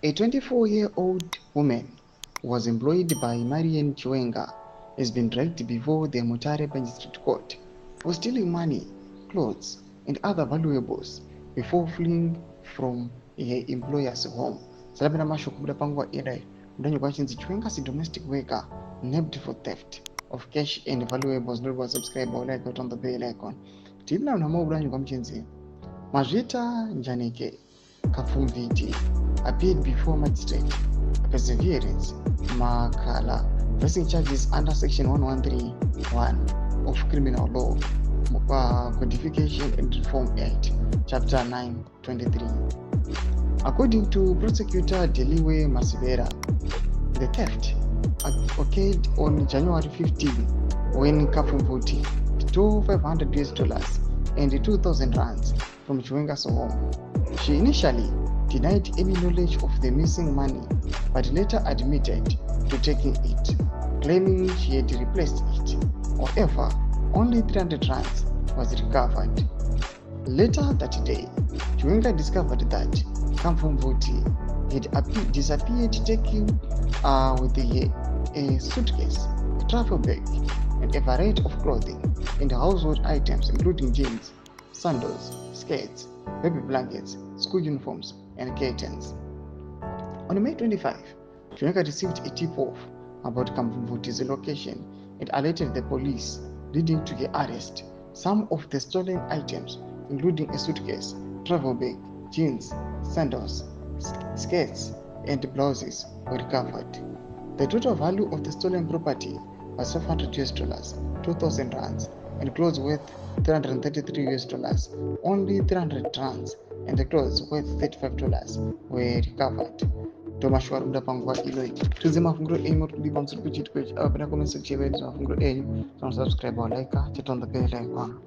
A 24-year-old woman who was employed by Marian Chiwenga has been dragged before the Mutare Magistrate Court for stealing money, clothes, and other valuables before fleeing from her employer's home. Salabina Mashokubda Pangwa Ere, Mdanyo Kwachinzi Chiwenga's domestic worker nabbed for theft of cash and valuables. Not was subscribe or like on the bell icon. Tibna Namo Branyo Kwachinzi. Majita Njaneke Kafumviti appeared before magistrate Perseverance Makala, facing charges under section 1131 of Criminal Law, Codification and Reform Act, Chapter 923. According to prosecutor Deliwe Masibera, the theft occurred on January 15 when Kafumvuti stole $500 and 2,000 rands from Chiwenga's home. She initially denied any knowledge of the missing money, but later admitted to taking it, claiming she had replaced it. However, only 300 rands was recovered. Later that day, Chiwenga discovered that Kamfumvuti had disappeared, taking with a suitcase, a travel bag, and a variety of clothing and household items including jeans, sandals, skirts, baby blankets, school uniforms, and curtains. On May 25, Chiwenga received a tip-off about Kamfumvuti's location and alerted the police, leading to the arrest. Some of the stolen items, including a suitcase, travel bag, jeans, sandals, skirts, and blouses, were recovered. The total value of the stolen property was $500, 2,000 rands, and clothes worth $333. Only 300 rands and the clothes worth $35 were recovered. Tomashwar Mdapangwa Iloi. Tuzi mafunguro enyu motuli bamsuru kuchit kuch. Abena comment section where mafunguro enyu. Subscribe or like. Chat on the bell icon.